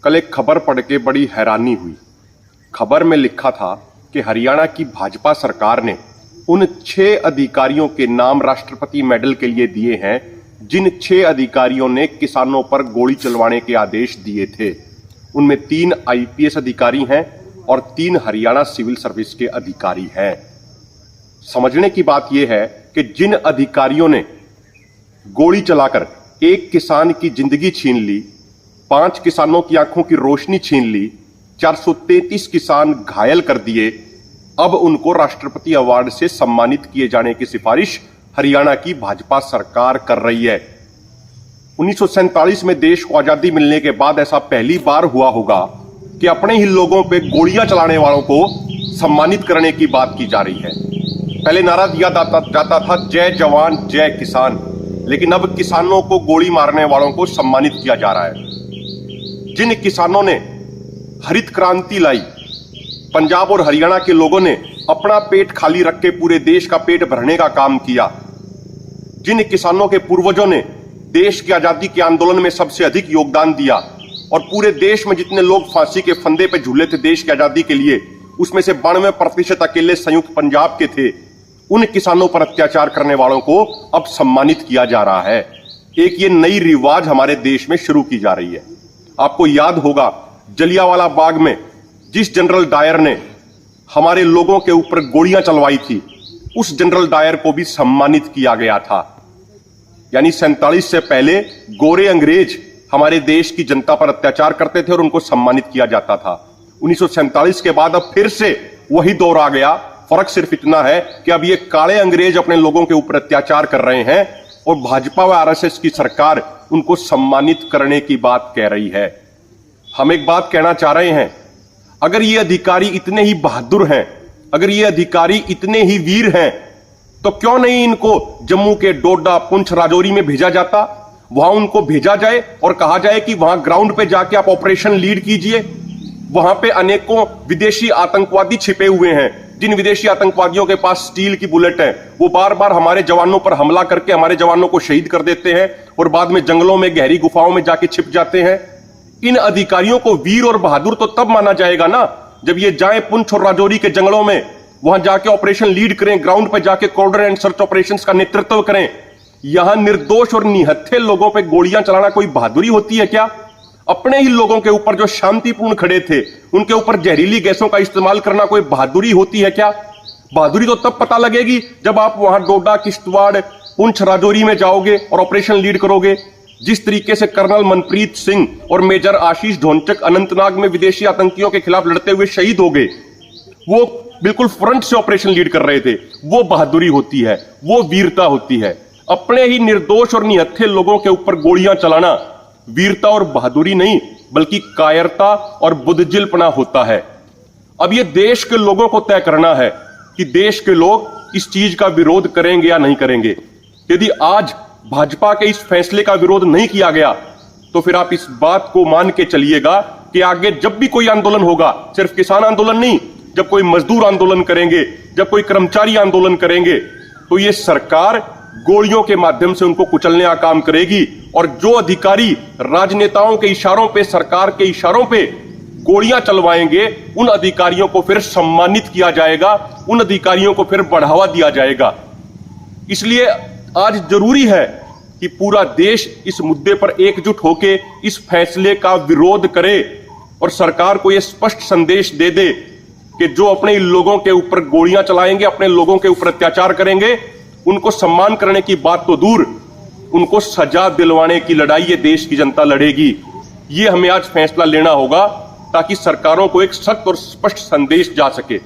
कल एक खबर पढ़ के बड़ी हैरानी हुई। खबर में लिखा था कि हरियाणा की भाजपा सरकार ने उन 6 अधिकारियों के नाम राष्ट्रपति मेडल के लिए दिए हैं जिन 6 अधिकारियों ने किसानों पर गोली चलवाने के आदेश दिए थे। उनमें 3 आईपीएस अधिकारी हैं और 3 हरियाणा सिविल सर्विस के अधिकारी हैं। समझने की बात यह है कि जिन अधिकारियों ने गोली चलाकर एक किसान की जिंदगी छीन ली, 5 किसानों की आंखों की रोशनी छीन ली, 433 किसान घायल कर दिए, अब उनको राष्ट्रपति अवार्ड से सम्मानित किए जाने की सिफारिश हरियाणा की भाजपा सरकार कर रही है। 1947 में देश को आजादी मिलने के बाद ऐसा पहली बार हुआ होगा कि अपने ही लोगों पे गोलियां चलाने वालों को सम्मानित करने की बात की जा रही है। पहले नारा दिया जाता था जय जवान जय किसान, लेकिन अब किसानों को गोली मारने वालों को सम्मानित किया जा रहा है। जिन किसानों ने हरित क्रांति लाई, पंजाब और हरियाणा के लोगों ने अपना पेट खाली रख के पूरे देश का पेट भरने का काम किया। जिन किसानों के पूर्वजों ने देश की आजादी के आंदोलन में सबसे अधिक योगदान दिया और पूरे देश में जितने लोग फांसी के फंदे पे झूले थे देश की आजादी के लिए, उसमें से 92% अकेले संयुक्त पंजाब के थे। उन किसानों पर अत्याचार करने वालों को अब सम्मानित किया जा रहा है। एक ये नई रिवाज हमारे देश में शुरू की जा रही है। आपको याद होगा जलियांवाला बाग में जिस जनरल डायर ने हमारे लोगों के ऊपर गोलियां चलवाई थी, उस जनरल डायर को भी सम्मानित किया गया था। यानी 47 से पहले गोरे अंग्रेज हमारे देश की जनता पर अत्याचार करते थे और उनको सम्मानित किया जाता था। 1947 के बाद अब फिर से वही दौर आ गया। फर्क सिर्फ इतना है कि अब ये काले अंग्रेज अपने लोगों के ऊपर अत्याचार कर रहे हैं और भाजपा व आरएसएस की सरकार उनको सम्मानित करने की बात कह रही है। हम एक बात कहना चाह रहे हैं, अगर ये अधिकारी इतने ही बहादुर हैं, अगर ये अधिकारी इतने ही वीर हैं, तो क्यों नहीं इनको जम्मू के डोडा, पुंछ, राजौरी में भेजा जाता? वहां उनको भेजा जाए और कहा जाए कि वहां ग्राउंड पे जाके आप ऑपरेशन लीड कीजिए। वहां पे अनेकों विदेशी आतंकवादी छिपे हुए हैं। जिन विदेशी आतंकवादियों के पास स्टील की बुलेट है, वो बार बार हमारे जवानों पर हमला करके हमारे जवानों को शहीद कर देते हैं और बाद में जंगलों में, गहरी गुफाओं में जाके छिप जाते हैं। इन अधिकारियों को वीर और बहादुर तो तब माना जाएगा ना जब ये जाएं पुंछ और राजौरी के जंगलों में, वहां जाके ऑपरेशन लीड करें, ग्राउंड पर जाके कॉर्डर एंड सर्च ऑपरेशंस का नेतृत्व करें। यहां निर्दोष और निहत्थे लोगों पे गोलियां चलाना कोई बहादुरी होती है क्या? अपने ही लोगों के ऊपर जो शांतिपूर्ण खड़े थे, उनके ऊपर जहरीली गैसों का इस्तेमाल करना कोई बहादुरी होती है क्या? बहादुरी तो तब पता लगेगी जब आप वहां डोडा, किश्तवाड़, पुंछ, राजौरी में जाओगे और ऑपरेशन लीड करोगे। जिस तरीके से कर्नल मनप्रीत सिंह और मेजर आशीष ढोंचक अनंतनाग में विदेशी आतंकियों के खिलाफ लड़ते हुए शहीद हो गए, वो बिल्कुल फ्रंट से ऑपरेशन लीड कर रहे थे। वो बहादुरी होती है, वो वीरता होती है। अपने ही निर्दोष और निहत्थे लोगों के ऊपर गोलियां चलाना वीरता और बहादुरी नहीं, बल्कि कायरता और बुद्धिजीलपना होता है। अब ये देश के लोगों को तय करना है कि देश के लोग इस चीज का विरोध करेंगे या नहीं करेंगे। यदि आज भाजपा के इस फैसले का विरोध नहीं किया गया, तो फिर आप इस बात को मान के चलिएगा कि आगे जब भी कोई आंदोलन होगा, सिर्फ किसान आंदोलन नहीं, जब कोई मजदूर आंदोलन करेंगे, जब कोई कर्मचारी आंदोलन करेंगे, तो ये सरकार गोलियों के माध्यम से उनको कुचलने का काम करेगी। और जो अधिकारी राजनेताओं के इशारों पे, सरकार के इशारों पे गोलियां चलवाएंगे, उन अधिकारियों को फिर सम्मानित किया जाएगा, उन अधिकारियों को फिर बढ़ावा दिया जाएगा। इसलिए आज जरूरी है कि पूरा देश इस मुद्दे पर एकजुट होकर इस फैसले का विरोध करे और सरकार को यह स्पष्ट संदेश दे दे कि जो अपने लोगों के ऊपर गोलियां चलाएंगे, अपने लोगों के ऊपर अत्याचार करेंगे, उनको सम्मान करने की बात तो दूर, उनको सजा दिलवाने की लड़ाई ये देश की जनता लड़ेगी। ये हमें आज फैसला लेना होगा ताकि सरकारों को एक सख्त और स्पष्ट संदेश जा सके।